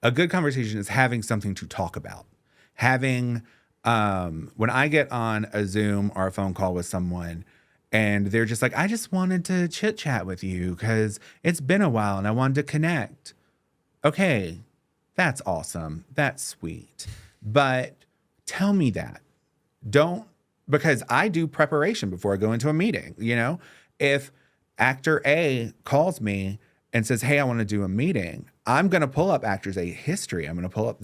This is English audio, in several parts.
A good conversation is having something to talk about. Having, when I get on a Zoom or a phone call with someone and they're just like, I just wanted to chit chat with you because it's been a while and I wanted to connect. Okay, that's awesome. That's sweet. But tell me that. Don't, because I do preparation before I go into a meeting. If actor A calls me and says, hey, I want to do a meeting, I'm going to pull up Actors A history. I'm going to pull up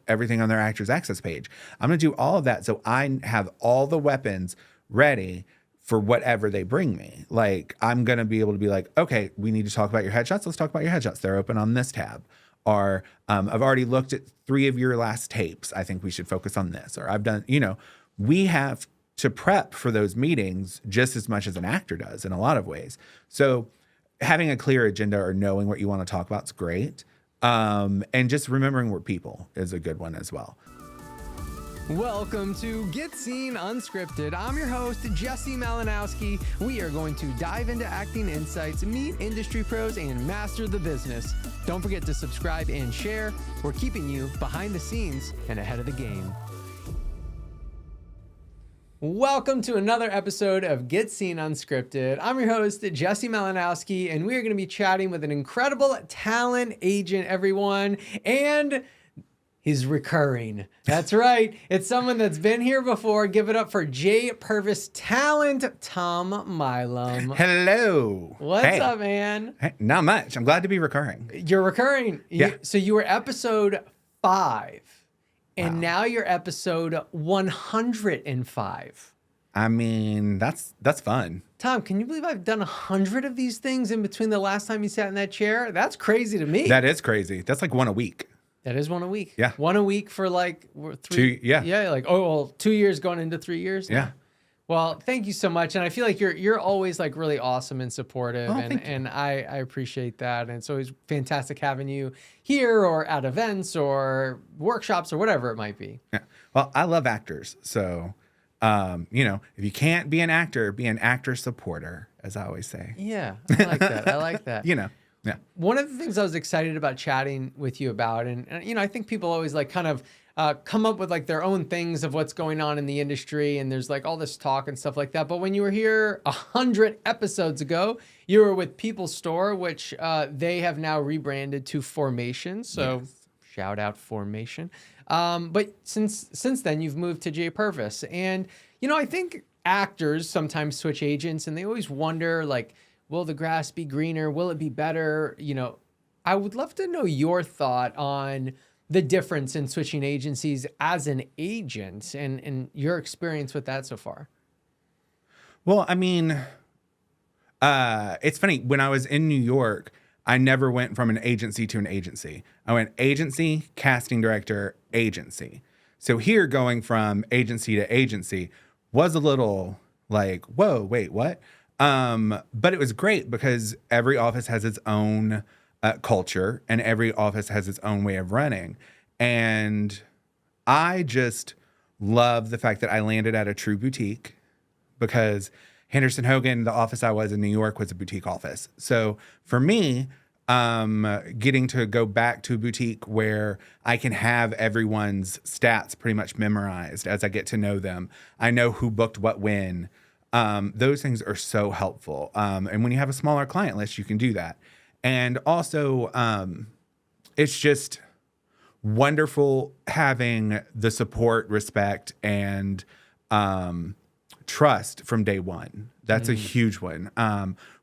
everything on their Actors Access page. I'm going to do all of that so I have all the weapons ready for whatever they bring me. Like, I'm going to be able to be like, okay, we need to talk about your headshots. Let's talk about your headshots. They're open on this tab. Or I've already looked at 3 of your last tapes. I think we should focus on this. Or I've done, we have to prep for those meetings just as much as an actor does in a lot of ways. So having a clear agenda or knowing what you want to talk about is great. And just remembering we're people is a good one as well. Welcome to Get Scene Unscripted. I'm your host, Jesse Malinowski. We are going to dive into acting insights, meet industry pros, and master the business. Don't forget to subscribe and share. We're keeping you behind the scenes and ahead of the game. Welcome to another episode of Get Scene Unscripted. I'm your host, Jesse Malinowski, and we are going to be chatting with an incredible talent agent, everyone, and he's recurring. That's right. It's someone that's been here before. Give it up for Pervis talent, Thom Milam. Hello. What's up, man? Hey, not much. I'm glad to be recurring. You're recurring. Yeah. So you were episode 5. And Wow. now you're episode 105. I mean, that's fun. Thom, can you believe I've done 100 of these things in between the last time you sat in that chair? That's crazy to me. That is crazy. That's like one a week. That is one a week. Yeah. One a week for like 3. 2, yeah. Yeah, like 2 years going into 3 years now. Yeah. Well, thank you so much. And I feel like you're always like really awesome and supportive. Oh, and thank you. and I appreciate that. And it's always fantastic having you here or at events or workshops or whatever it might be. Yeah. Well, I love actors. So, if you can't be an actor supporter, as I always say. Yeah, I like that. I like that. Yeah. One of the things I was excited about chatting with you about, and I think people always like kind of come up with like their own things of what's going on in the industry, and there's like all this talk and stuff like that. But when you were here 100 episodes ago, you were with People's Store, which they have now rebranded to Formation. So yes. Shout out Formation. But since then, you've moved to Pervis, and I think actors sometimes switch agents, and they always wonder like, will the grass be greener? Will it be better? I would love to know your thought on the difference in switching agencies as an agent and your experience with that so far. Well, I mean, it's funny. When I was in New York, I never went from an agency to an agency. I went agency, casting director, agency. So here going from agency to agency was a little like, whoa, wait, what? But it was great because every office has its own culture and every office has its own way of running. And I just love the fact that I landed at a true boutique because Henderson Hogan, the office I was in New York, was a boutique office. So for me, getting to go back to a boutique where I can have everyone's stats pretty much memorized as I get to know them. I know who booked what when. Those things are so helpful. And when you have a smaller client list, you can do that. And also, it's just wonderful having the support, respect, and trust from day one. That's a huge one.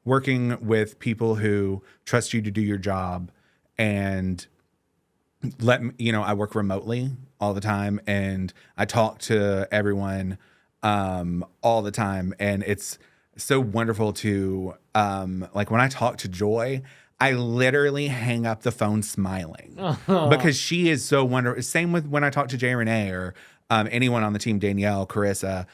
Working with people who trust you to do your job and I work remotely all the time and I talk to everyone all the time. And it's so wonderful to, like when I talk to Joy, I literally hang up the phone smiling because she is so wonderful. Same with when I talk to Jay Renee or anyone on the team, Danielle, Carissa,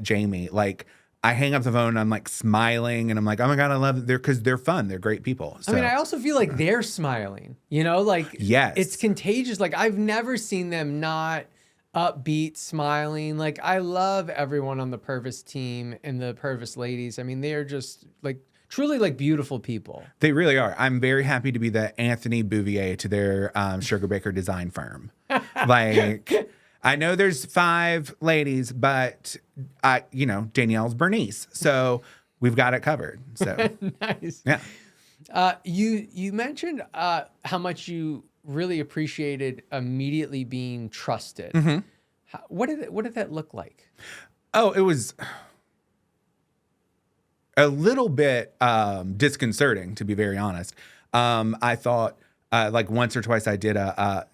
Jamie. Like I hang up the phone and I'm like smiling and I'm like, oh my God, I love it. Because they're fun. They're great people. So, I mean, I also feel like they're smiling, like yes. It's contagious. Like I've never seen them not upbeat, smiling. Like I love everyone on the Pervis team and the Pervis ladies. I mean, they are just like truly like beautiful people. They really are. I'm very happy to be the Anthony Bouvier to their sugar baker design firm. Like, I know there's 5 ladies, but Danielle's Bernice. So we've got it covered. So Nice. yeah. You mentioned how much you really appreciated immediately being trusted. Mm-hmm. What did that look like? Oh, it was a little bit disconcerting, to be very honest. I thought like once or twice I did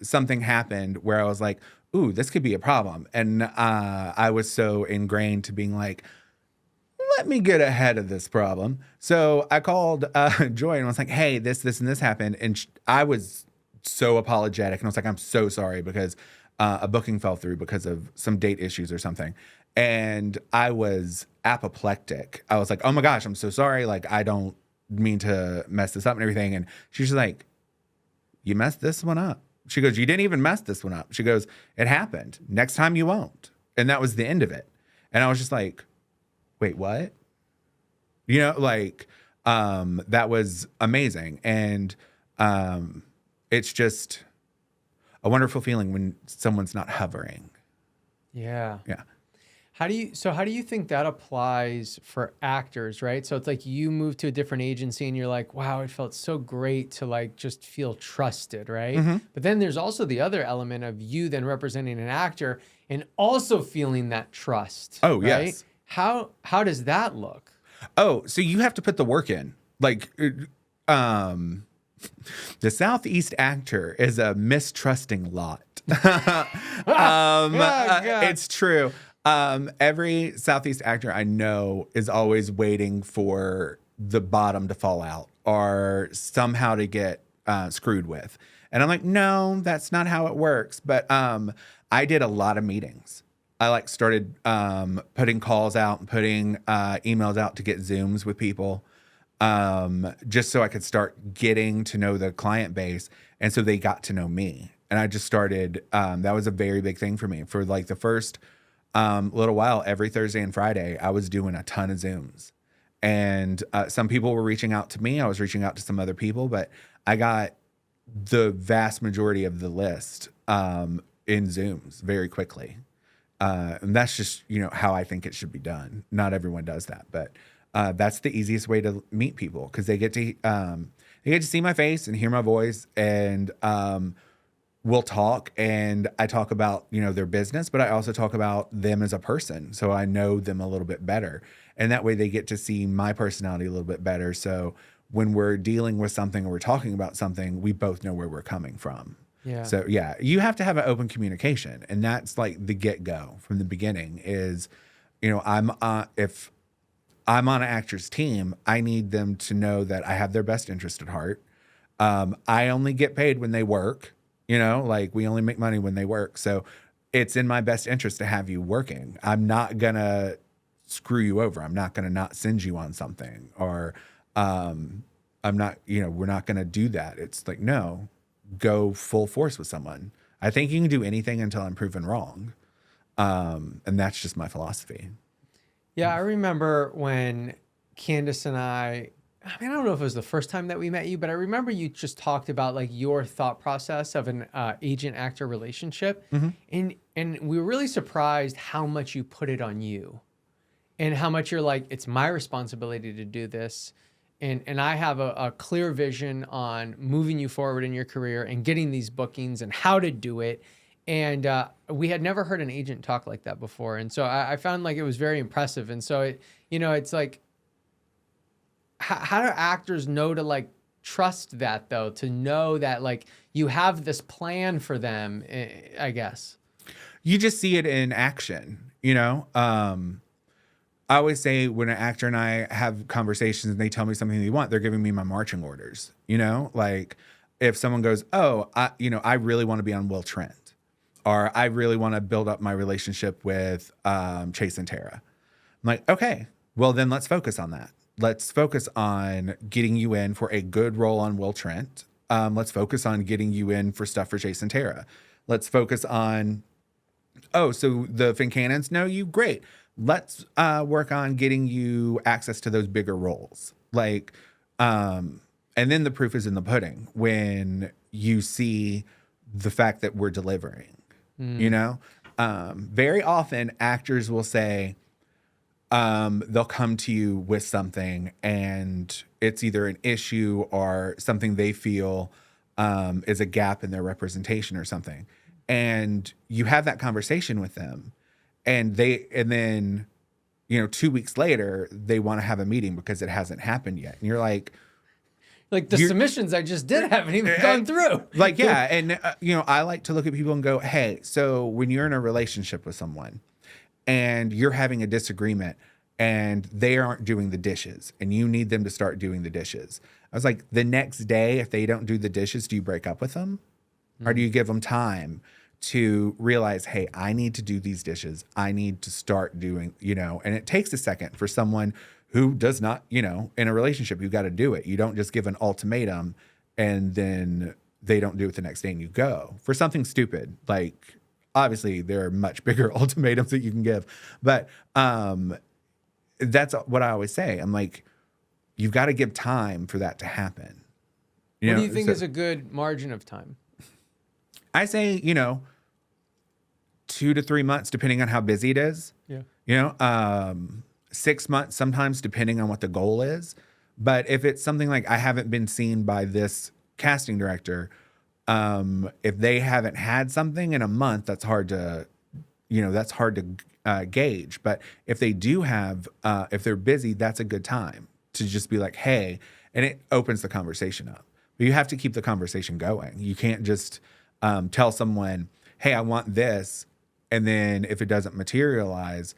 something happened where I was like, ooh, this could be a problem. And I was so ingrained to being like, let me get ahead of this problem. So I called Joy and was like, hey, this, and this happened. And I was so apologetic. And I was like, I'm so sorry because a booking fell through because of some date issues or something. And I was apoplectic. I was like, oh my gosh, I'm so sorry. Like, I don't mean to mess this up and everything. And she's like, you messed this one up. She goes, you didn't even mess this one up. She goes, it happened. Next time you won't. And that was the end of it. And I was just like, wait, what? That was amazing. And it's just a wonderful feeling when someone's not hovering. Yeah. Yeah. How do you think that applies for actors, right? So it's like you move to a different agency and you're like, wow, it felt so great to like just feel trusted, right? Mm-hmm. But then there's also the other element of you then representing an actor and also feeling that trust. Oh, right? yes. How does that look? Oh, so you have to put the work in. Like, the Southeast actor is a mistrusting lot. It's true. Every Southeast actor I know is always waiting for the bottom to fall out or somehow to get screwed with. And I'm like, no, that's not how it works. But I did a lot of meetings. I started putting calls out and putting emails out to get Zooms with people just so I could start getting to know the client base. And so they got to know me. And I just started, that was a very big thing for me. For like the first little while, every Thursday and Friday, I was doing a ton of Zooms. And some people were reaching out to me. I was reaching out to some other people, but I got the vast majority of the list in Zooms very quickly. And that's just, how I think it should be done. Not everyone does that, but that's the easiest way to meet people because they get to see my face and hear my voice, and we'll talk. And I talk about their business, but I also talk about them as a person, so I know them a little bit better. And that way, they get to see my personality a little bit better. So when we're dealing with something or we're talking about something, we both know where we're coming from. Yeah. So yeah, you have to have an open communication, and that's like the get-go from the beginning is, if I'm on an actor's team, I need them to know that I have their best interest at heart. I only get paid when they work, we only make money when they work. So it's in my best interest to have you working. I'm not gonna screw you over. I'm not gonna not send you on something, or I'm not, we're not gonna do that. It's like, no, go full force with someone. I think you can do anything until I'm proven wrong. And that's just my philosophy. Yeah, I remember when Candace and I don't know if it was the first time that we met you, but I remember you just talked about like your thought process of an agent-actor relationship. Mm-hmm. And we were really surprised how much you put it on you and how much you're like, it's my responsibility to do this. And I have a clear vision on moving you forward in your career and getting these bookings and how to do it. And we had never heard an agent talk like that before. And so I found like it was very impressive. And so, it's like, how do actors know to like trust that though? To know that like you have this plan for them, I guess. You just see it in action, I always say when an actor and I have conversations and they tell me something they want, they're giving me my marching orders, like if someone goes, oh, I really want to be on Will Trent, or I really want to build up my relationship with Chase and Tara. I'm like, okay, well then let's focus on that. Let's focus on getting you in for a good role on Will Trent. Let's focus on getting you in for stuff for Chase and Tara. Let's focus on, oh, so the Fincannons know you? Great. Let's work on getting you access to those bigger roles. Like, and then the proof is in the pudding when you see the fact that we're delivering, you know? Very often actors will say, they'll come to you with something and it's either an issue or something they feel is a gap in their representation or something. And you have that conversation with them and then, 2 weeks later, they want to have a meeting because it hasn't happened yet. And you're like the submissions I just did haven't even gone through. Like, yeah. And, I like to look at people and go, hey, so when you're in a relationship with someone and you're having a disagreement and they aren't doing the dishes and you need them to start doing the dishes. I was like, the next day, if they don't do the dishes, do you break up with them? Or do you give them time to realize, hey, I need to do these dishes. I need to start doing, and it takes a second for someone who does not, in a relationship, you got to do it. You don't just give an ultimatum and then they don't do it the next day and you go for something stupid. Like, obviously there are much bigger ultimatums that you can give, but that's what I always say. I'm like, you've got to give time for that to happen. What do you think is a good margin of time? I say, 2 to 3 months, depending on how busy it is. Yeah. 6 months sometimes, depending on what the goal is. But if it's something like I haven't been seen by this casting director, if they haven't had something in a month, that's hard to gauge. But if they do have, if they're busy, that's a good time to just be like, hey, and it opens the conversation up. But you have to keep the conversation going. You can't just tell someone, hey, I want this. And then if it doesn't materialize,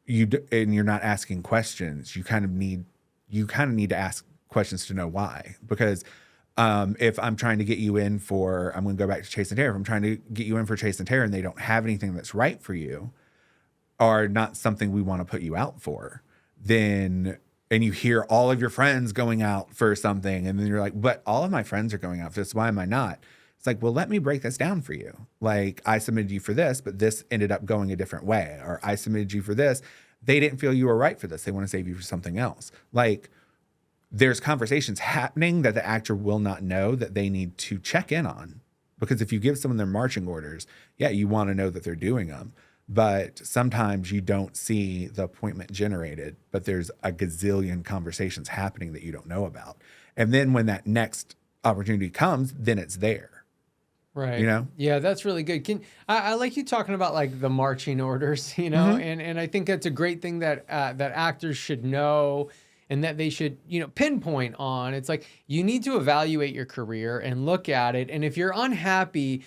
and you're not asking questions, you kind of need to ask questions to know why. Because if I'm trying to get you in for, I'm going to go back to Chase and Terror. If I'm trying to get you in for Chase and Terror and they don't have anything that's right for you or not something we want to put you out for, then, and you hear all of your friends going out for something and then you're like, but all of my friends are going out for this. Why am I not? It's like, well, let me break this down for you. Like, I submitted you for this, but this ended up going a different way. Or I submitted you for this. They didn't feel you were right for this. They want to save you for something else. Like, there's conversations happening that the actor will not know that they need to check in on. Because if you give someone their marching orders, yeah, you want to know that they're doing them. But sometimes you don't see the appointment generated, but there's a gazillion conversations happening that you don't know about. And then when that next opportunity comes, then it's there. Right. You know? Yeah, that's really good. I like you talking about like the marching orders, and I think that's a great thing that that actors should know and that they should, pinpoint on. It's like you need to evaluate your career and look at it. And if you're unhappy,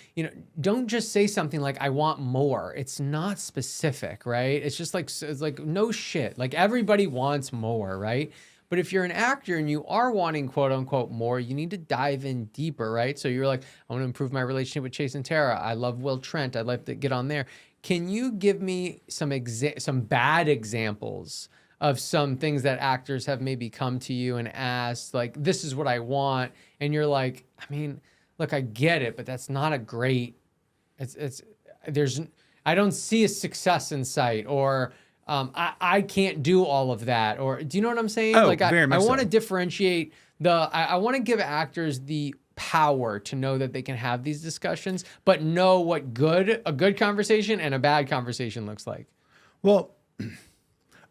don't just say something like, I want more. It's not specific, right? It's just like, it's like no shit. Like everybody wants more, right? But if you're an actor and you are wanting quote unquote more, you need to dive in deeper, right? So you're like, I want to improve my relationship with Chase and Tara. I love Will Trent. I'd like to get on there. Can you give me some bad examples of some things that actors have maybe come to you and asked, like, this is what I want, and you're like, I mean, look, I get it, but that's not a great. I don't see a success in sight, or I can't do all of that. Or do you know what I'm saying? Oh, like very much I want to so. differentiate I want to give actors the power to know that they can have these discussions, but know what a good conversation and a bad conversation looks like. Well,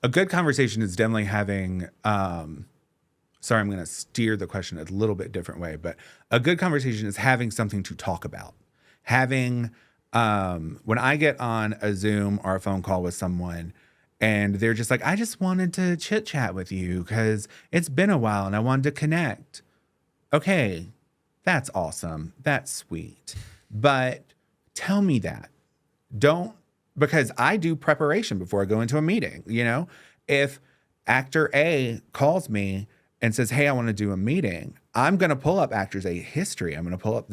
a good conversation is definitely having, sorry, I'm going to steer the question a little bit different way, but a good conversation is having something to talk about. Having, when I get on a Zoom or a phone call with someone, and they're just like, I just wanted to chit chat with you because it's been a while and I wanted to connect. Okay, that's awesome. That's sweet. But tell me that. Because I do preparation before I go into a meeting. If actor A calls me and says, hey, I want to do a meeting, I'm going to pull up Actors A history. I'm going to pull up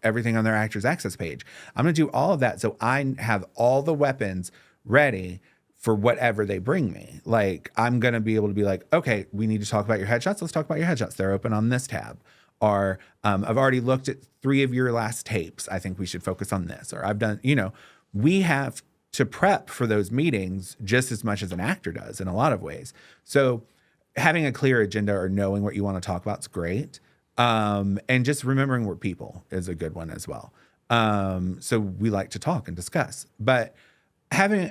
everything on their Actors Access page. I'm going to do all of that so I have all the weapons ready for whatever they bring me. Like, I'm going to be able to be like, okay, we need to talk about your headshots. Let's talk about your headshots. They're open on this tab. Or I've already looked at 3 of your last tapes. I think we should focus on this. Or I've done, we have to prep for those meetings just as much as an actor does in a lot of ways. So having a clear agenda or knowing what you want to talk about is great. And just remembering we're people is a good one as well. So we like to talk and discuss, but having,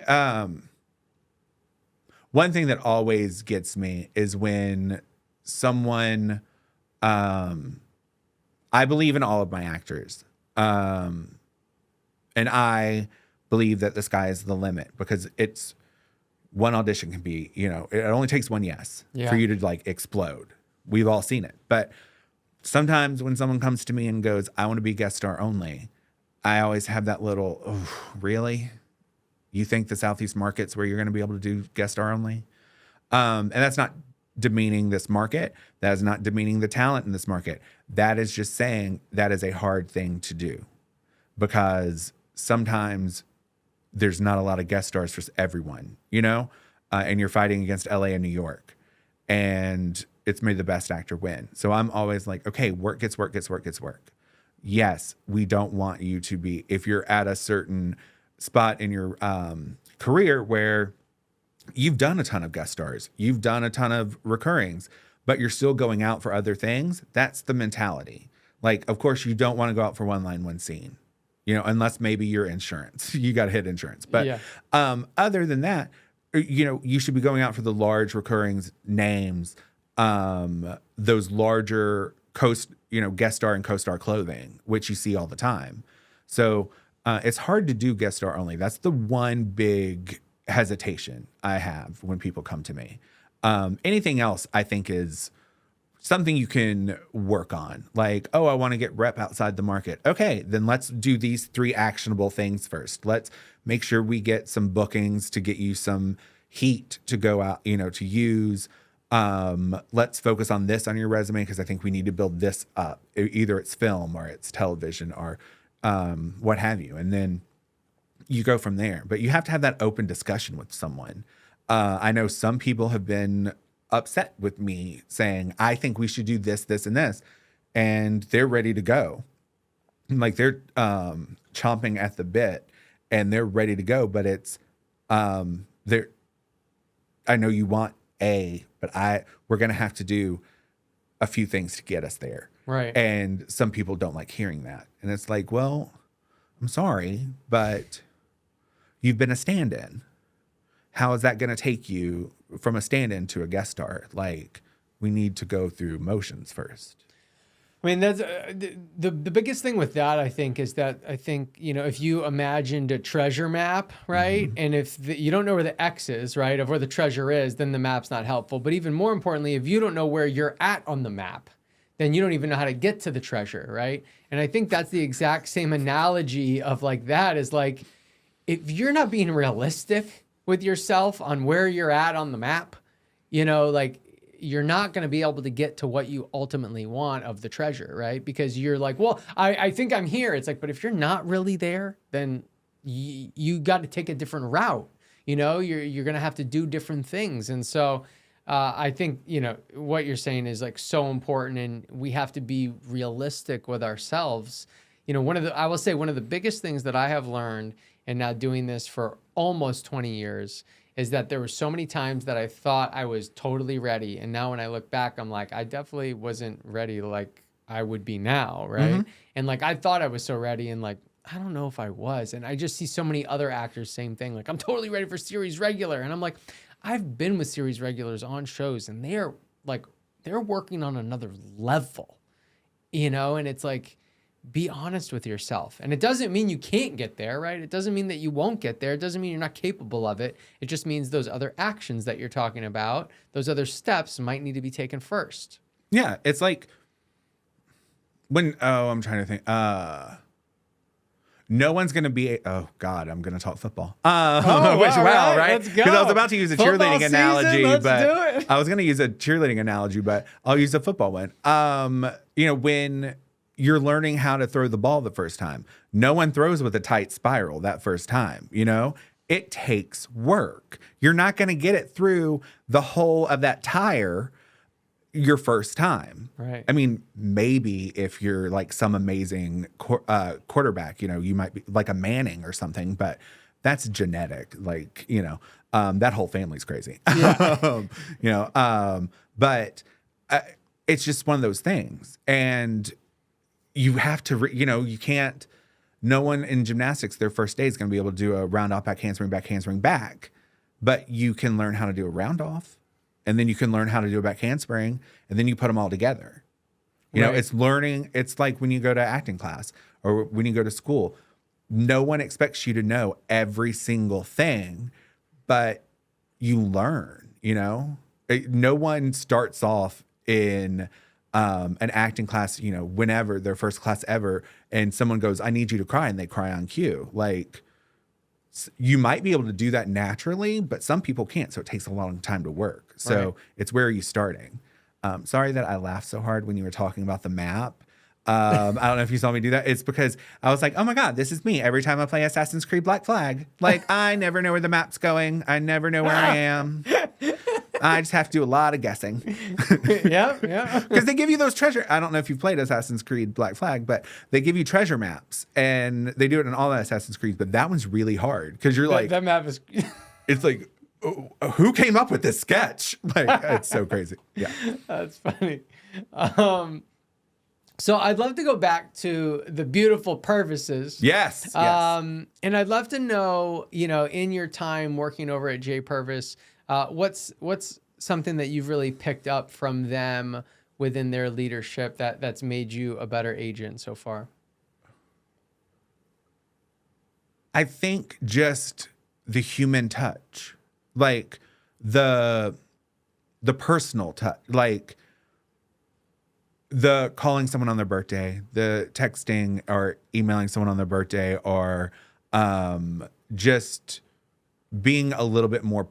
one thing that always gets me is when someone, I believe in all of my actors. And I believe that the sky is the limit because it's one audition can be, it only takes one yes for you to like explode. We've all seen it. But sometimes when someone comes to me and goes, I want to be guest star only, I always have that little, oh, really? You think the Southeast market's where you're going to be able to do guest star only? And that's not demeaning this market. That is not demeaning the talent in this market. That is just saying that is a hard thing to do because sometimes there's not a lot of guest stars for everyone, and you're fighting against LA and New York and it's made the best actor win. So I'm always like, okay, work gets work gets work gets work. Yes, we don't want you to be, if you're at a certain spot in your career where you've done a ton of guest stars, you've done a ton of recurrings, but you're still going out for other things. That's the mentality. Like, of course, you don't want to go out for one line, one scene, unless maybe you're insurance, you got to hit insurance. But other than that, you should be going out for the large recurrings names, those larger guest star and co-star clothing, which you see all the time. So it's hard to do guest star only. That's the one big hesitation I have when people come to me. Anything else I think is something you can work on. Like, oh, I want to get rep outside the market. Okay, then let's do these 3 actionable things first. Let's make sure we get some bookings to get you some heat to go out, to use. Let's focus on this on your resume because I think we need to build this up. Either it's film or it's television or what have you. And then you go from there. But you have to have that open discussion with someone. I know some people have been upset with me saying, I think we should do this, this, and this. And they're ready to go. Like they're chomping at the bit and they're ready to go. But it's, I know you want A, but we're going to have to do a few things to get us there. Right. And some people don't like hearing that. And it's like, well, I'm sorry, but you've been a stand-in. How is that going to take you from a stand-in to a guest star? Like, we need to go through motions first. I mean, that's the biggest thing with that, I think, is that if you imagined a treasure map, right? Mm-hmm. And if you don't know where the X is, right, of where the treasure is, then the map's not helpful. But even more importantly, if you don't know where you're at on the map, then you don't even know how to get to the treasure, right? And I think that's the exact same analogy of like that is like, if you're not being realistic with yourself on where you're at on the map, like you're not going to be able to get to what you ultimately want of the treasure, right? Because you're like, well, I think I'm here. It's like, but if you're not really there, then you got to take a different route. You're going to have to do different things. And so I think, what you're saying is like so important, and we have to be realistic with ourselves. I will say one of the biggest things that I have learned, and now doing this for almost 20 years, is that there were so many times that I thought I was totally ready. And now when I look back, I'm like, I definitely wasn't ready like I would be now, right? Mm-hmm. And like, I thought I was so ready, and like, I don't know if I was. And I just see so many other actors, same thing. Like, I'm totally ready for series regular. And I'm like, I've been with series regulars on shows, and they're working on another level, and it's like, be honest with yourself. And it doesn't mean you can't get there, right? It doesn't mean that you won't get there. It doesn't mean you're not capable of it. It just means those other actions that you're talking about, those other steps might need to be taken first. Yeah. It's like I'm trying to think. No one's going to be, I'm going to talk football. Right? Because I was about to use a cheerleading analogy, but I was going to use a cheerleading analogy, but I'll use a football one. When you're learning how to throw the ball the first time, no one throws with a tight spiral that first time, it takes work. You're not going to get it through the hole of that tire your first time. Right. I mean, maybe if you're like some amazing quarterback, you might be like a Manning or something, but that's genetic. Like, that whole family's crazy. Yeah. But it's just one of those things. And you have to, you can't, no one in gymnastics, their first day is going to be able to do a round off, back handspring, back. But you can learn how to do a round off, and then you can learn how to do a back handspring, and then you put them all together. It's learning. It's like when you go to acting class or when you go to school, no one expects you to know every single thing, but you learn, no one starts off in an acting class, whenever their first class ever, and someone goes, I need you to cry, and they cry on cue. Like, you might be able to do that naturally, but some people can't. So it takes a long time to work. So It's where are you starting? Sorry that I laughed so hard when you were talking about the map. I don't know if you saw me do that. It's because I was like, oh my God, this is me. Every time I play Assassin's Creed Black Flag, like I never know where the map's going. I never know where I am. I just have to do a lot of guessing. Yeah. Because they give you those treasure. I don't know if you've played Assassin's Creed Black Flag, but they give you treasure maps, and they do it in all the Assassin's Creeds. But that one's really hard because you're like, that map is. it's like, who came up with this sketch? Like, it's so crazy. Yeah, that's funny. So I'd love to go back to the beautiful Pervises. Yes. And I'd love to know, in your time working over at J Pervis, what's something that you've really picked up from them within their leadership that's made you a better agent so far? I think just the human touch, like the personal touch, like the calling someone on their birthday, the texting or emailing someone on their birthday, or just being a little bit more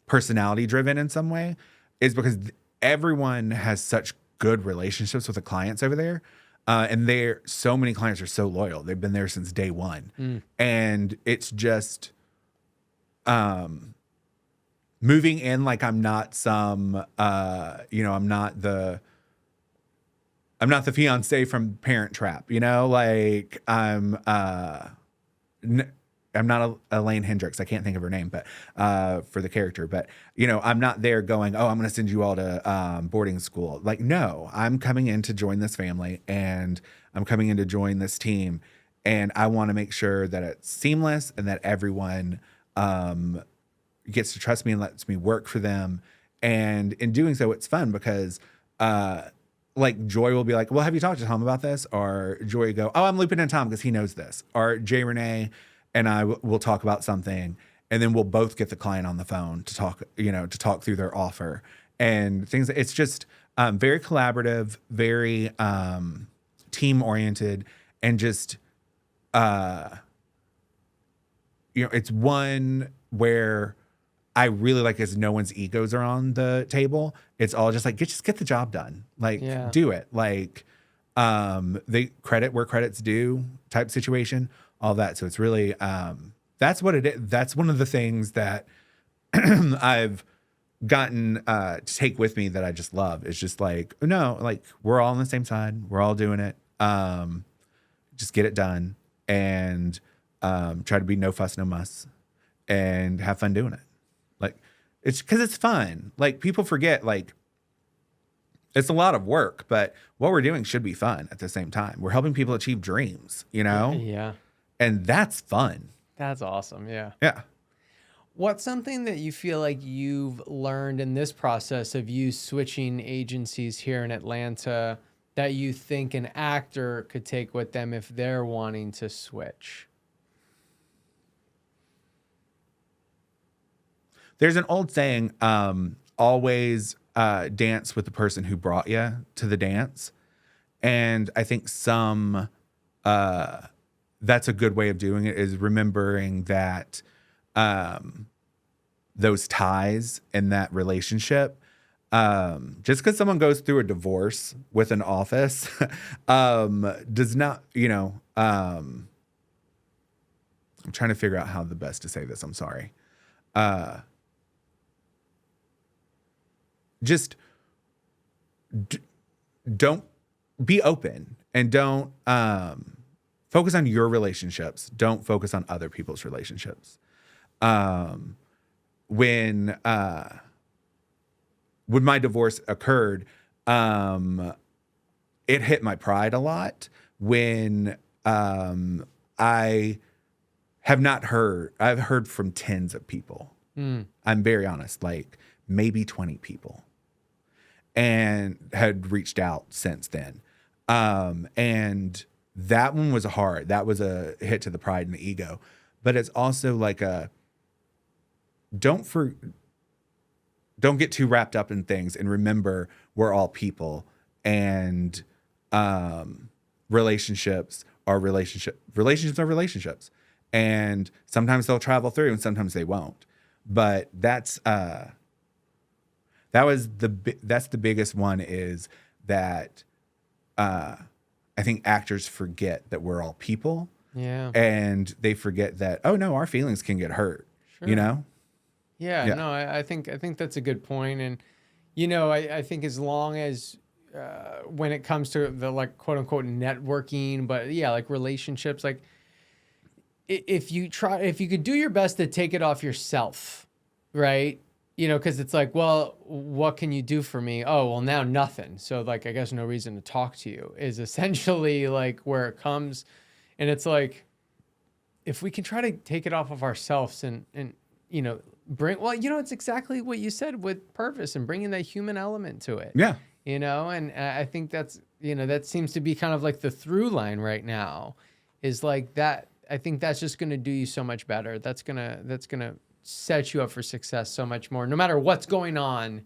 personality driven in some way, is because everyone has such good relationships with the clients over there. And so many clients are so loyal. They've been there since day one. And it's just moving in like I'm not some, I'm not the fiance from Parent Trap, like I'm not Elaine Hendricks. I can't think of her name, but for the character. But I'm not there going, oh, I'm going to send you all to boarding school. Like, no, I'm coming in to join this family, and I'm coming in to join this team, and I want to make sure that it's seamless and that everyone gets to trust me and lets me work for them. And in doing so, it's fun because like Joy will be like, well, have you talked to Tom about this? Or Joy go, oh, I'm looping in Tom because he knows this. Or Jay Renee and I will talk about something, and then we'll both get the client on the phone to talk, to talk through their offer and things. It's just very collaborative, very team oriented, and just it's one where I really like is no one's egos are on the table. It's all just like, just get the job done. Like, do it. Like, they credit where credit's due type situation, all that. So it's really, that's what it is. That's one of the things that I've gotten to take with me that I just love. It's just like, no, like we're all on the same side. We're all doing it. Just get it done, and try to be no fuss, no muss, and have fun doing it. Like, it's because it's fun. Like, people forget, like, it's a lot of work, but what we're doing should be fun at the same time. We're helping people achieve dreams, Yeah. And that's fun. That's awesome. Yeah. Yeah. What's something that you feel like you've learned in this process of you switching agencies here in Atlanta that you think an actor could take with them if they're wanting to switch? There's an old saying, always dance with the person who brought you to the dance. And I think that's a good way of doing it, is remembering that those ties in that relationship, just because someone goes through a divorce with an office does not, I'm trying to figure out how the best to say this. I'm sorry. Just don't be open, and don't focus on your relationships. Don't focus on other people's relationships. When my divorce occurred, it hit my pride a lot when I have not heard. I've heard from tens of people. I'm very honest, like maybe 20 people, and had reached out since then. And that one was hard. That was a hit to the pride and the ego. But it's also like don't get too wrapped up in things, and remember we're all people, and relationships are relationships. And sometimes they'll travel through and sometimes they won't. But that's the biggest one, is that I think actors forget that we're all people. Yeah. And they forget that, oh no, our feelings can get hurt. Sure. You know? Yeah. No, I think that's a good point. And, I think as long as when it comes to the like quote unquote networking, but yeah, like relationships, like if you could do your best to take it off yourself, right? Because it's like, well, what can you do for me? Oh, well, now nothing. So like, I guess no reason to talk to you is essentially like where it comes. And it's like, if we can try to take it off of ourselves and it's exactly what you said with Pervis and bringing that human element to it. Yeah. And I think that's, that seems to be kind of like the through line right now, is like that. I think that's just going to do you so much better. That's going to set you up for success so much more, no matter what's going on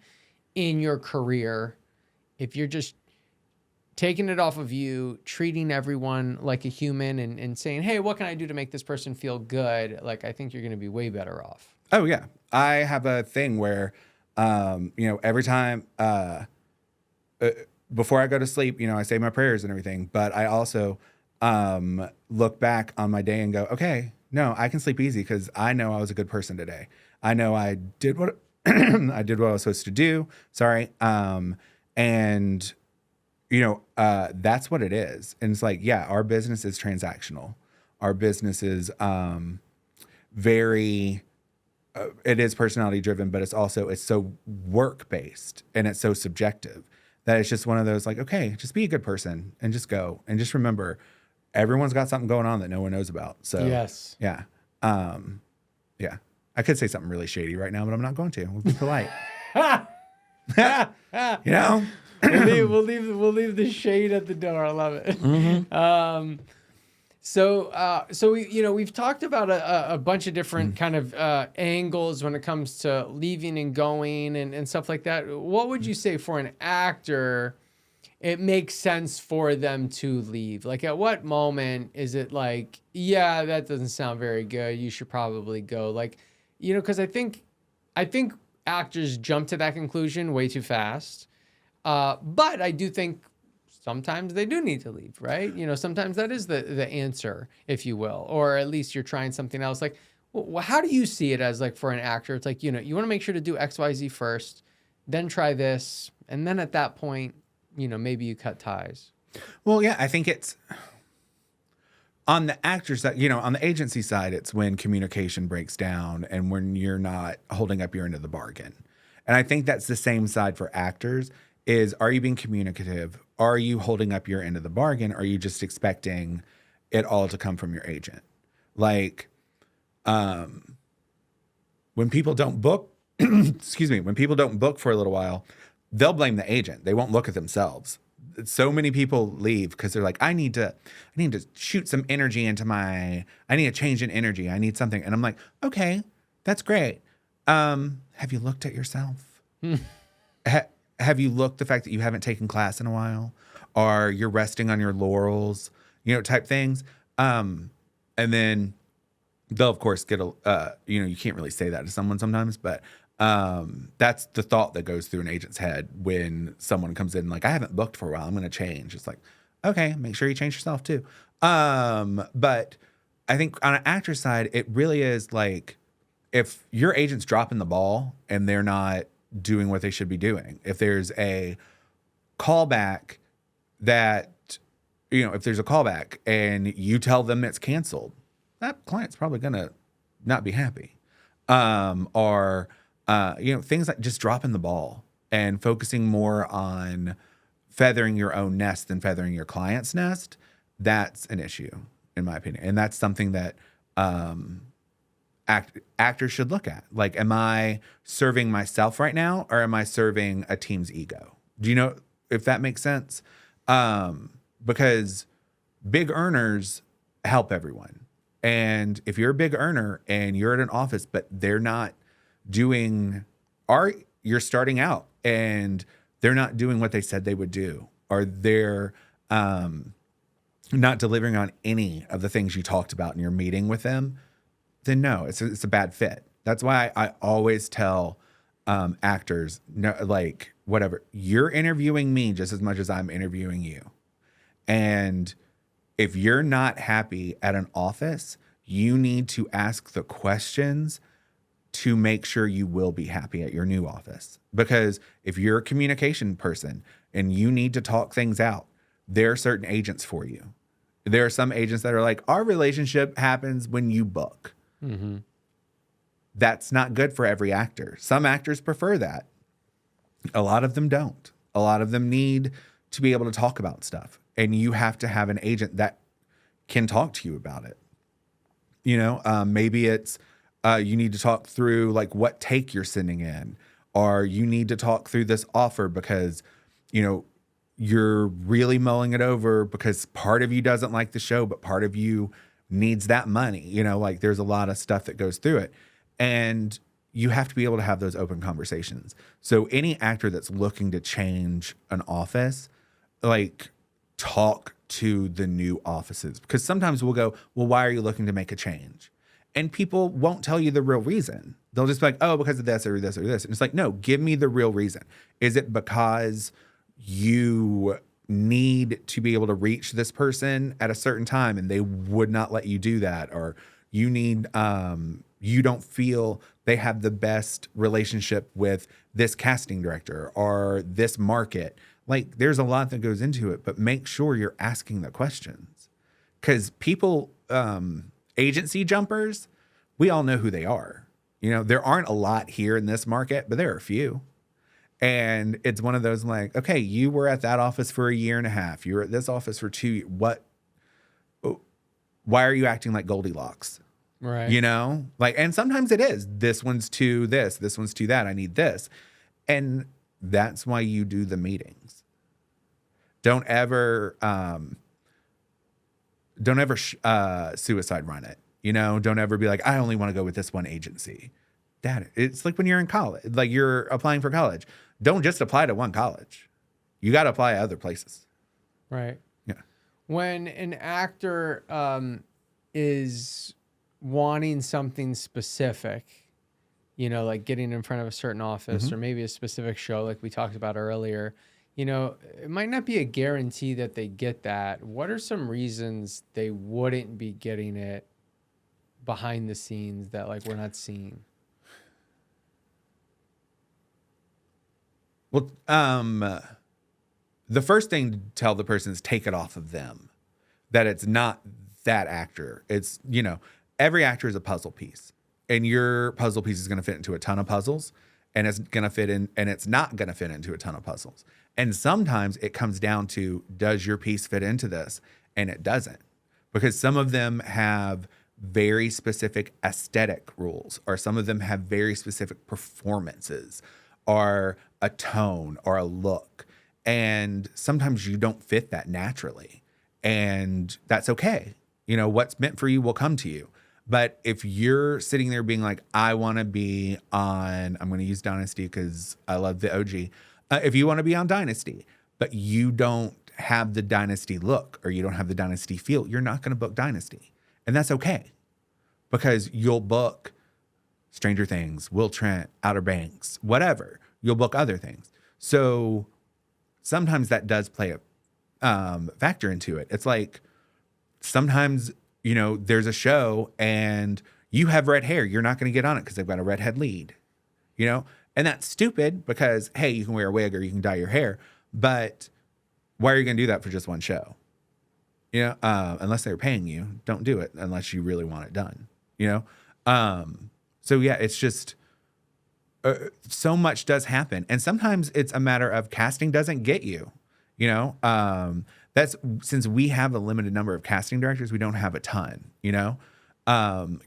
in your career. If you're just taking it off of you, treating everyone like a human and saying, hey, what can I do to make this person feel good? Like, I think you're going to be way better off. Oh yeah. I have a thing where, every time, before I go to sleep, I say my prayers and everything, but I also, look back on my day and go, okay, no, I can sleep easy because I know I was a good person today. I know I did what I did what I was supposed to do. Sorry. And that's what it is. And it's like, yeah, our business is transactional. Our business is very, it is personality driven, but it's so work based and it's so subjective that it's just one of those like, okay, just be a good person and just go and just remember, everyone's got something going on that no one knows about. So yes. Yeah. Yeah. I could say something really shady right now, but I'm not going to. We'll be polite. We'll leave the shade at the door. I love it. Mm-hmm. So we've talked about a bunch of different kind of angles when it comes to leaving and going and stuff like that. What would you say for an actor, it makes sense for them to leave? Like, at what moment is it like, yeah, that doesn't sound very good, you should probably go? Like, because I think actors jump to that conclusion way too fast. But I do think sometimes they do need to leave, right? Sometimes that is the answer, if you will, or at least you're trying something else. Like, well, how do you see it as, like, for an actor? It's like, you want to make sure to do X, Y, Z first, then try this. And then at that point, maybe you cut ties. Well, yeah, I think it's on the actor side, on the agency side, it's when communication breaks down and when you're not holding up your end of the bargain. And I think that's the same side for actors is, are you being communicative? Are you holding up your end of the bargain? Are you just expecting it all to come from your agent? Like, when people don't book, when people don't book for a little while, they'll blame the agent. They won't look at themselves. So many people leave because they're like, I need to shoot some energy I need a change in energy. I need something. And I'm like, okay, that's great. Have you looked at yourself? Have you looked the fact that you haven't taken class in a while, or you're resting on your laurels, type things. And then they'll of course get you can't really say that to someone sometimes, but that's the thought that goes through an agent's head when someone comes in like, I haven't booked for a while, I'm going to change. It's like, okay, make sure you change yourself too. But I think on an actor's side, it really is like, if your agent's dropping the ball and they're not doing what they should be doing, if there's a callback that if there's a callback and you tell them it's canceled, that client's probably going to not be happy. Or things like just dropping the ball and focusing more on feathering your own nest than feathering your client's nest. That's an issue, in my opinion. And that's something that actors should look at. Like, am I serving myself right now, or am I serving a team's ego? Do you know if that makes sense? Because big earners help everyone. And if you're a big earner and you're at an office, but they're not doing you're starting out and they're not doing what they said they would do, or they're not delivering on any of the things you talked about in your meeting with them, then no, it's a bad fit. That's why I always tell actors, no, like, whatever, you're interviewing me just as much as I'm interviewing you. And if you're not happy at an office, you need to ask the questions to make sure you will be happy at your new office. Because if you're a communication person and you need to talk things out, there are certain agents for you. There are some agents that are like, our relationship happens when you book. Mm-hmm. That's not good for every actor. Some actors prefer that. A lot of them don't. A lot of them need to be able to talk about stuff. And you have to have an agent that can talk to you about it. Maybe it's you need to talk through like what take you're sending in, or you need to talk through this offer because, you're really mulling it over because part of you doesn't like the show, but part of you needs that money. Like there's a lot of stuff that goes through it. And you have to be able to have those open conversations. So any actor that's looking to change an office, like, talk to the new offices, because sometimes we'll go, well, why are you looking to make a change? And people won't tell you the real reason. They'll just be like, oh, because of this or this or this. And it's like, no, give me the real reason. Is it because you need to be able to reach this person at a certain time and they would not let you do that? Or you need, you don't feel they have the best relationship with this casting director or this market? Like, there's a lot that goes into it, but make sure you're asking the questions. Because people, agency jumpers, we all know who they are. There aren't a lot here in this market, but there are a few. And it's one of those like, okay, you were at that office for a year and a half. You were at this office for 2 years. Why are you acting like Goldilocks? Right. Like, and sometimes it is, this one's to this one's to that. I need this. And that's why you do the meetings. Don't ever suicide run it. Don't ever be like, I only want to go with this one agency. It's like when you're in college, like you're applying for college. Don't just apply to one college. You got to apply other places. Right. Yeah. When an actor is wanting something specific, like getting in front of a certain office, mm-hmm. or maybe a specific show like we talked about earlier, it might not be a guarantee that they get that. What are some reasons they wouldn't be getting it behind the scenes that like we're not seeing? Well, the first thing to tell the person is take it off of them, that it's not that actor. It's, every actor is a puzzle piece, and your puzzle piece is going to fit into a ton of puzzles, and it's going to fit in, and it's not going to fit into a ton of puzzles. And sometimes it comes down to, does your piece fit into this? And it doesn't, because some of them have very specific aesthetic rules, or some of them have very specific performances, or a tone, or a look. And sometimes you don't fit that naturally, and that's okay. What's meant for you will come to you. But if you're sitting there being like, I want to be on, I'm going to use Dynasty because I love the OG. If you want to be on Dynasty, but you don't have the Dynasty look, or you don't have the Dynasty feel, you're not going to book Dynasty. And that's okay, because you'll book Stranger Things, Will Trent, Outer Banks, whatever. You'll book other things. So sometimes that does play a factor into it. It's like sometimes, there's a show and you have red hair. You're not going to get on it because they've got a redhead lead, and that's stupid because, hey, you can wear a wig or you can dye your hair. But why are you going to do that for just one show? Unless they're paying you, don't do it unless you really want it done, you know? So yeah, it's just, so much does happen. And sometimes it's a matter of casting doesn't get you, you know? That's since we have a limited number of casting directors, we don't have a ton, you know?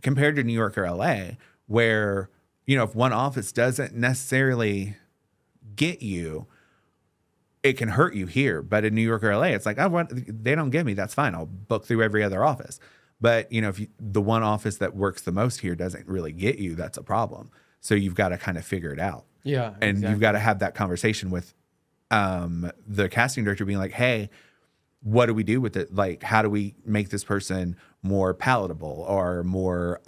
Compared to New York or LA, where, you know, if one office doesn't necessarily get you, it can hurt you here. But in New York or LA, it's like, they don't get me. That's fine. I'll book through every other office. But, you know, if the one office that works the most here doesn't really get you, that's a problem. So you've got to kind of figure it out. Yeah. And exactly. you've got to have that conversation with the casting director being like, hey, what do we do with it? Like, how do we make this person more palatable or more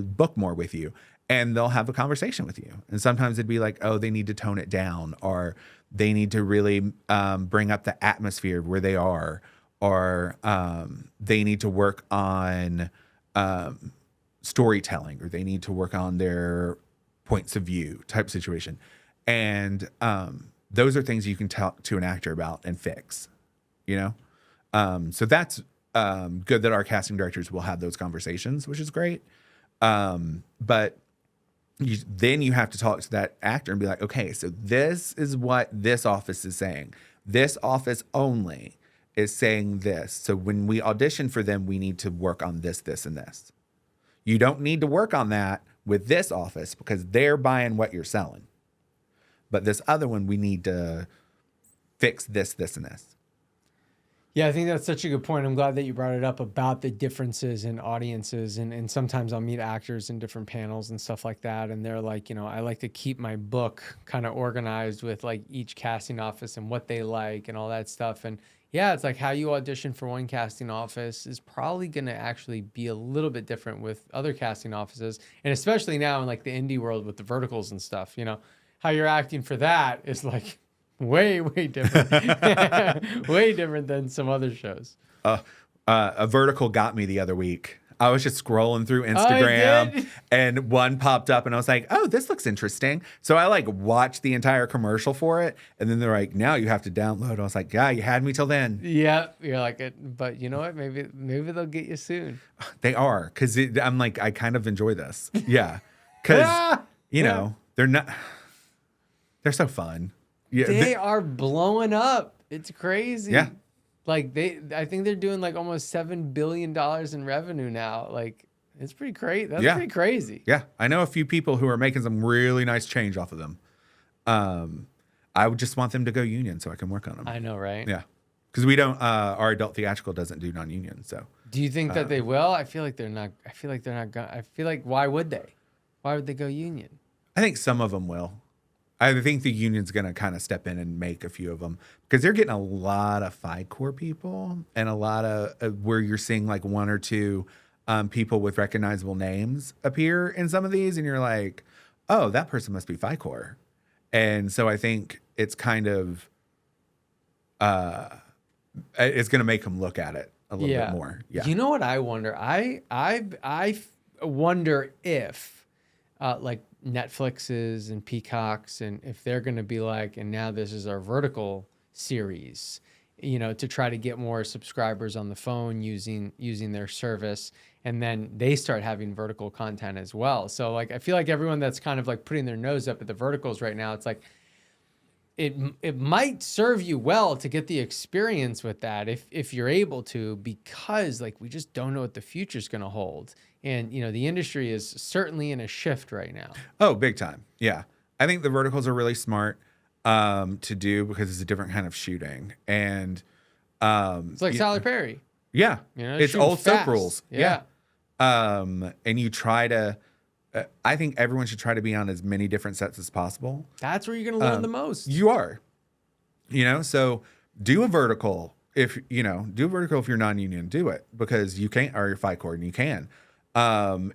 book more with you? And they'll have a conversation with you. And sometimes it'd be like, oh, they need to tone it down, or they need to really bring up the atmosphere of where they are, or they need to work on storytelling, or they need to work on their points of view type situation. And those are things you can talk to an actor about and fix, you know? So that's good that our casting directors will have those conversations, which is great. But then you have to talk to that actor and be like, okay, so this is what this office is saying. This office only is saying this. So when we audition for them, we need to work on this, this, and this. You don't need to work on that with this office because they're buying what you're selling. But this other one, we need to fix this, this, and this. Yeah, I think that's such a good point. I'm glad that you brought it up about the differences in audiences. And sometimes I'll meet actors in different panels and stuff like that. And they're like, you know, I like to keep my book kind of organized with like each casting office and what they like and all that stuff. And yeah, it's like how you audition for one casting office is probably going to actually be a little bit different with other casting offices. And especially now in like the indie world with the verticals and stuff, you know, how you're acting for that is like way different. Way different than some other shows. A vertical got me the other week. I was just scrolling through Instagram and one popped up and I was like, oh, this looks interesting. So I like watched the entire commercial for it. And then they're like, now you have to download. I was like, yeah, you had me till then. Yeah. You're like, but you know what? Maybe they'll get you soon. They are. Cause I'm like, I kind of enjoy this. Yeah. Cause you know, they're so fun. Yeah. They are blowing up. It's crazy. Yeah. Like I think they're doing like almost $7 billion in revenue now. Like it's pretty crazy. That's pretty crazy. Yeah. I know a few people who are making some really nice change off of them. I would just want them to go union so I can work on them. I know, right? Yeah. Cause we don't, our adult theatrical doesn't do non-union. So do you think that they will? I feel like they're not gonna, I feel like, why would they? Why would they go union? I think some of them will. I think the union's going to kind of step in and make a few of them because they're getting a lot of FICOR people and a lot of where you're seeing like one or two people with recognizable names appear in some of these. And you're like, oh, that person must be FICOR. And so I think it's kind of, it's going to make them look at it a little bit more. Yeah. You know what I wonder? I wonder if like Netflix's and Peacock's, and if they're going to be like, and now this is our vertical series, you know, to try to get more subscribers on the phone using their service, and then they start having vertical content as well. So like, I feel like everyone that's kind of like putting their nose up at the verticals right now, it's like it might serve you well to get the experience with that if you're able to, because like we just don't know what the future's going to hold. And, you know, the industry is certainly in a shift right now. Oh, big time. Yeah. I think the verticals are really smart to do because it's a different kind of shooting. And it's like Tyler Perry. Yeah. You know, it's old soap rules. Yeah. And you try to, I think everyone should try to be on as many different sets as possible. That's where you're going to learn the most. You are, you know, so do a vertical. If, you know, do a vertical if you're non-union, do it because you can't, or you're FICOR and you can.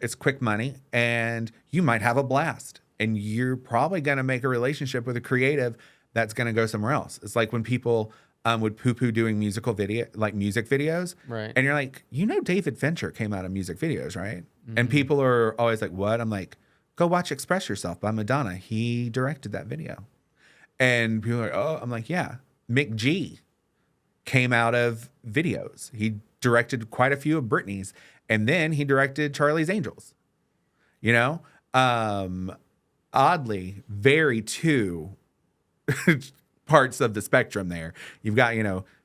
It's quick money and you might have a blast and you're probably going to make a relationship with a creative that's going to go somewhere else. It's like when people would poo-poo doing music videos. Right. And you're like, you know, David Fincher came out of music videos, right? Mm-hmm. And people are always like, what? I'm like, go watch Express Yourself by Madonna. He directed that video. And people are like, oh, I'm like, yeah. Mick G came out of videos. He directed quite a few of Britney's, and then he directed Charlie's Angels. You know, oddly, very two parts of the spectrum there. You've got,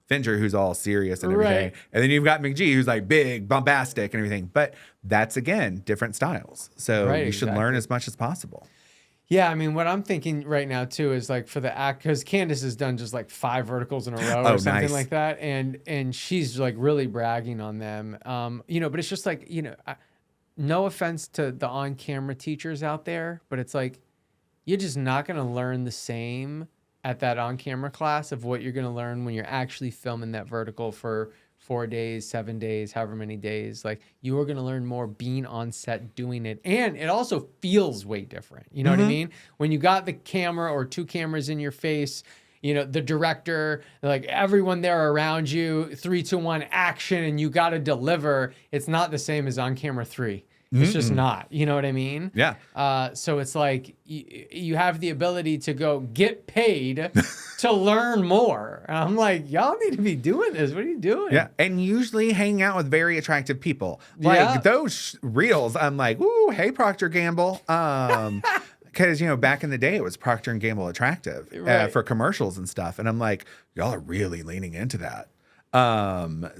Fincher, who's all serious and everything. Right. And then you've got McGee, who's like big, bombastic and everything. But that's, again, different styles. So you should learn as much as possible. Yeah, I mean, what I'm thinking right now too is like for the act, because Candace has done just like 5 verticals in a row or something like that, and she's like really bragging on them. But it's just like, no offense to the on-camera teachers out there, but it's like you're just not going to learn the same at that on-camera class of what you're going to learn when you're actually filming that vertical for 4 days, 7 days, however many days. Like, you are going to learn more being on set doing it. And it also feels way different. You know what I mean? When you got the camera or 2 cameras in your face, the director, like everyone there around you, 3, 2, 1, action, and you got to deliver. It's not the same as on camera 3. It's just not. You know what I mean? Yeah. So it's like you have the ability to go get paid to learn more. And I'm like, y'all need to be doing this. What are you doing? Yeah. And usually hanging out with very attractive people. Like those reels, I'm like, ooh, hey, Procter Gamble. Because, back in the day, it was Procter & Gamble Attractive for commercials and stuff. And I'm like, y'all are really leaning into that.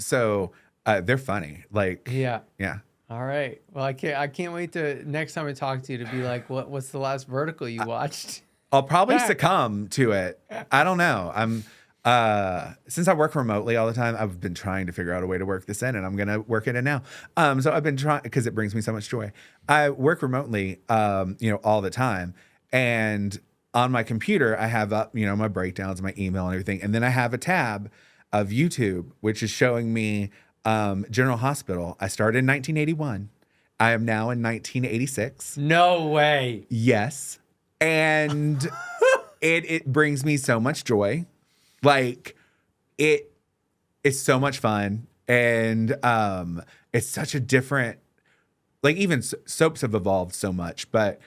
So they're funny. Like, yeah. All right. Well, I can't wait to next time I talk to you to be like, what's the last vertical you watched? I'll probably succumb to it. I don't know. Since I work remotely all the time, I've been trying to figure out a way to work this in, and I'm gonna work it in now. So I've been trying because it brings me so much joy. I work remotely, all the time, and on my computer I have up, my breakdowns, my email, and everything, and then I have a tab of YouTube which is showing me General Hospital. I started in 1981. I am now in 1986. No way. Yes. And it brings me so much joy. Like, it is so much fun. And it's such a different, like, even soaps have evolved so much, but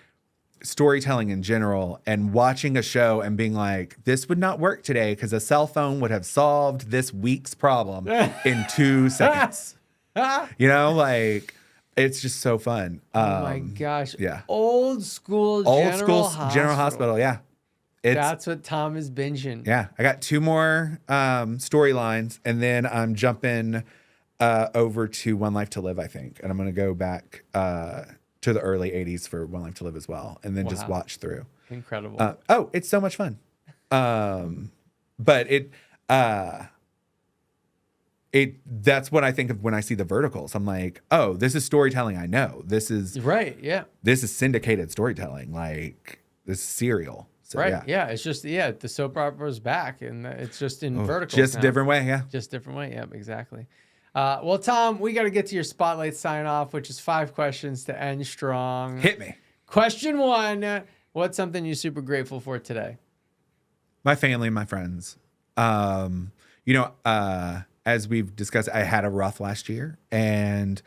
storytelling in general and watching a show and being like, this would not work today because a cell phone would have solved this week's problem in 2 seconds. Like, it's just so fun. Oh my gosh. Yeah. Old school General Hospital. Yeah. That's what Thom is binging. Yeah. I got 2 more storylines, and then I'm jumping over to One Life to Live, I think. And I'm going to go back to the early 80s for One Life to Live as well, and then just watch through. Incredible. It's so much fun. But that's what I think of when I see the verticals. I'm like, oh, this is storytelling I know. This is right, yeah. This is syndicated storytelling. Like, this is serial. So, right, yeah. It's just, the soap opera's back, and it's just in verticals just now. a different way, yeah. Just different way, yeah, exactly. Well, Thom, we got to get to your spotlight sign off, which is 5 questions to end strong. Hit me. Question 1, what's something you're super grateful for today? My family and my friends. As we've discussed, I had a rough last year, and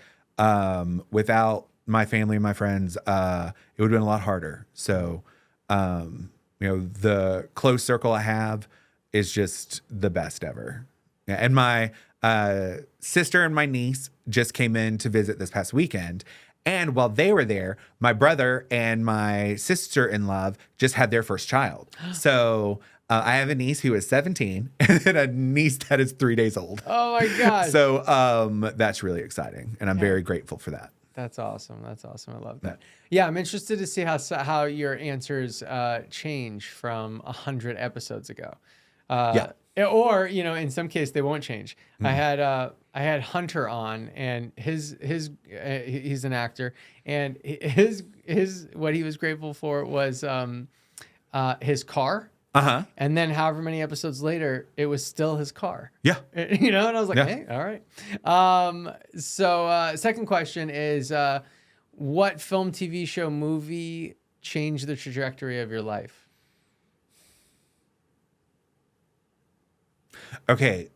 without my family and my friends, it would have been a lot harder. So, the close circle I have is just the best ever. Yeah, and my sister and my niece just came in to visit this past weekend. And while they were there, my brother and my sister-in-law just had their first child. So I have a niece who is 17 and then a niece that is 3 days old. Oh, my God. So that's really exciting. And I'm very grateful for that. That's awesome. That's awesome. I love that. Yeah, I'm interested to see how your answers change from 100 episodes ago. Or, in some case they won't change. I had Hunter on, and he's an actor, and his what he was grateful for was his car. And then however many episodes later, it was still his car. Yeah. And I was like, hey, all right. So second question is, what film, TV show, movie changed the trajectory of your life? Okay.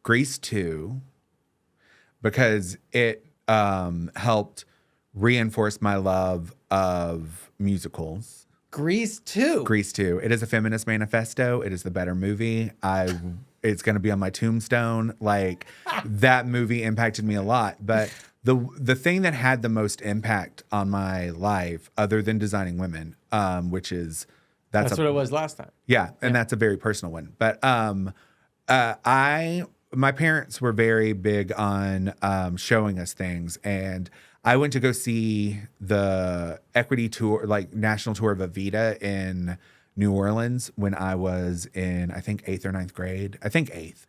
Grease 2, because it helped reinforce my love of musicals. Grease 2. Grease 2. It is a feminist manifesto. It is the better movie. it's going to be on my tombstone. Like that movie impacted me a lot. But the thing that had the most impact on my life, other than designing women, which is That's what it was last time. yeah, and that's a very personal one. But my parents were very big on showing us things, and I went to go see the Equity Tour, like national tour of Evita in New Orleans when I was in, I think, 8th or 9th grade. I think 8th.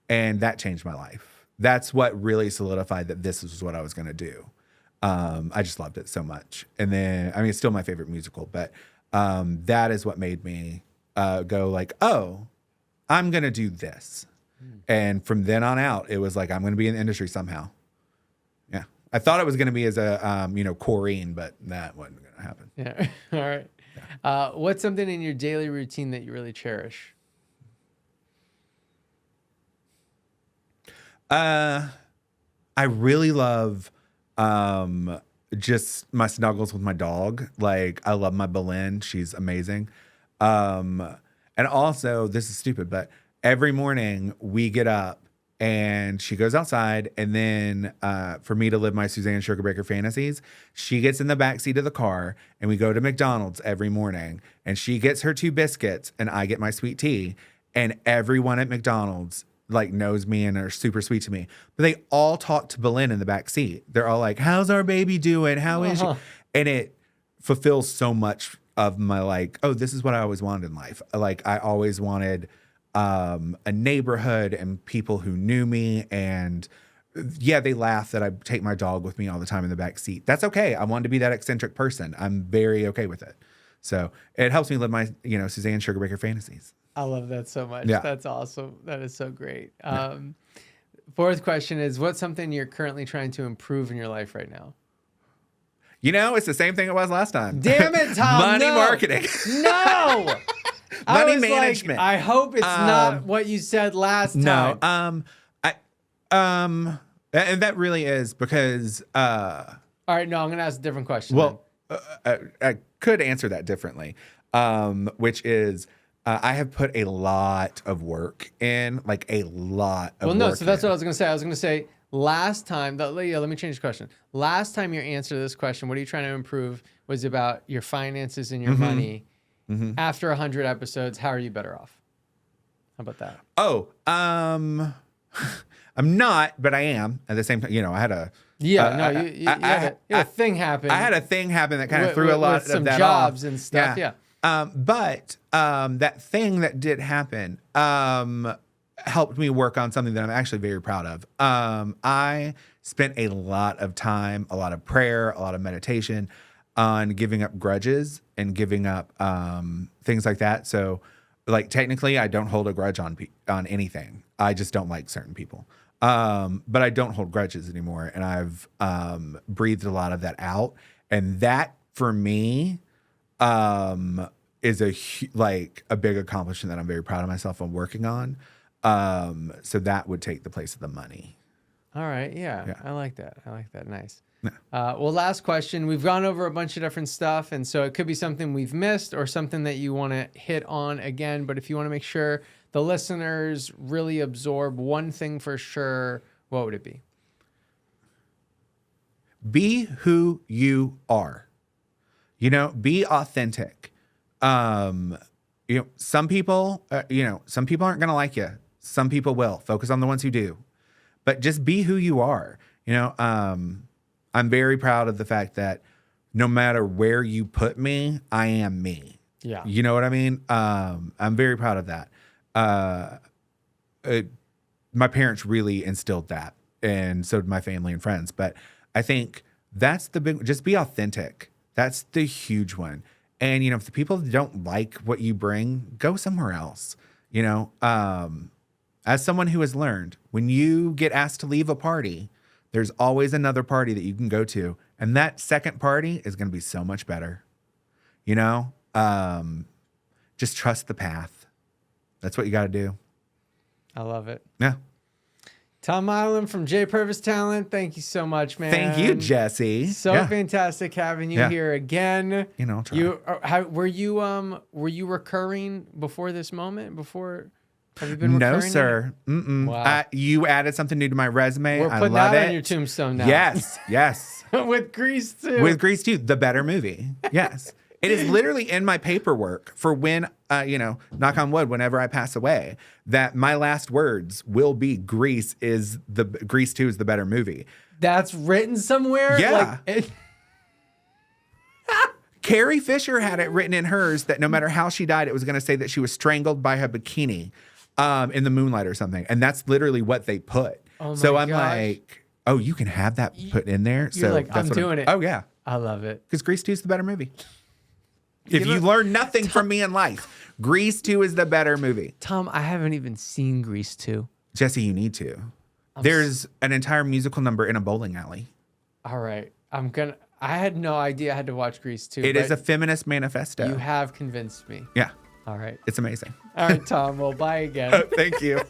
And that changed my life. That's what really solidified that this was what I was going to do. I just loved it so much. And then, I mean, it's still my favorite musical, but that is what made me go like, oh, I'm going to do this. And from then on out, it was like, I'm going to be in the industry somehow. Yeah. I thought it was going to be as a, Corrine, but that wasn't going to happen. Yeah. All right. Yeah. What's something in your daily routine that you really cherish? I really love just my snuggles with my dog. Like, I love my Belen. She's amazing. And also, this is stupid, but every morning we get up and she goes outside, and then for me to live my Suzanne Sugarbreaker fantasies, she gets in the back seat of the car, and we go to McDonald's every morning, and she gets her 2 biscuits and I get my sweet tea, and everyone at McDonald's like knows me and are super sweet to me. But they all talk to Belen in the back seat. They're all like, how's our baby doing? How is she? And it fulfills so much of my like, oh, this is what I always wanted in life. Like, I always wanted a neighborhood and people who knew me. And yeah, they laugh that I take my dog with me all the time in the back seat. That's okay. I wanted to be that eccentric person. I'm very okay with it. So it helps me live my, Suzanne Sugarbreaker fantasies. I love that so much. Yeah. That's awesome. That is so great. Fourth question is, what's something you're currently trying to improve in your life right now? It's the same thing it was last time. Damn it, Tom. Money marketing. No. Money management. I hope it's not what you said last time. No. And that really is because all right, no, I'm going to ask a different question. Well, I could answer that differently. Which is I have put a lot of work in, like a lot of work. Well, no, so that's what I was going to say. I was going to say last time, let me change the question. Last time your answer to this question, what are you trying to improve, was about your finances and your money. After 100 episodes, how are you better off? How about that? Oh, I'm not, but I am at the same time. I had a you had a thing happen. I had a thing happen that kind of threw a lot of that jobs off. And stuff. Yeah. But that thing that did happen helped me work on something that I'm actually very proud of. I spent a lot of time, a lot of prayer, a lot of meditation on giving up grudges and giving up things like that. So, like, technically, I don't hold a grudge on anything. I just don't like certain people. But I don't hold grudges anymore, and I've breathed a lot of that out. And that, for me, is a big accomplishment that I'm very proud of myself on working on. So that would take the place of the money. All right. Yeah. I like that. Nice. Well, last question. We've gone over a bunch of different stuff, and so it could be something we've missed or something that you want to hit on again. But if you want to make sure the listeners really absorb one thing for sure, what would it be? Be who you are. Be authentic. Some people, some people aren't going to like you. Some people will. Focus on the ones who do. But just be who you are. I'm very proud of the fact that no matter where you put me, I am me. Yeah. You know what I mean? I'm very proud of that. My parents really instilled that, and so did my family and friends. But I think that's just be authentic. That's the huge one. And, if the people don't like what you bring, go somewhere else. As someone who has learned, when you get asked to leave a party, there's always another party that you can go to. And that second party is going to be so much better. Just trust the path. That's what you got to do. I love it. Yeah. Thom Milam from Pervis Talent. Thank you so much, man. Thank you, Jesse. So fantastic having you here again. Try. Were you recurring before this moment? Have you been No, recurring sir. Mm-mm. Wow. You added something new to my resume. We're I putting love that it. on your tombstone now. Yes, yes. With Grease too. With Grease 2, the better movie. Yes. It is literally in my paperwork for when, knock on wood, whenever I pass away, that my last words will be Grease 2 is the better movie. That's written somewhere? Yeah. Like, Carrie Fisher had it written in hers that no matter how she died, it was going to say that she was strangled by her bikini in the moonlight or something. And that's literally what they put. Oh my so I'm gosh. like, oh, you can have that put in there. You're So like, that's I'm what doing it. Oh, yeah. I love it. Because Grease 2 is the better movie. If you learn nothing from me in life, Grease 2 is the better movie. Tom, I haven't even seen Grease 2. Jesse, you need to. There's an entire musical number in a bowling alley. All right. I had no idea I had to watch Grease 2. It is a feminist manifesto. You have convinced me. Yeah. All right. It's amazing. All right, Tom. Well, bye again. Thank you.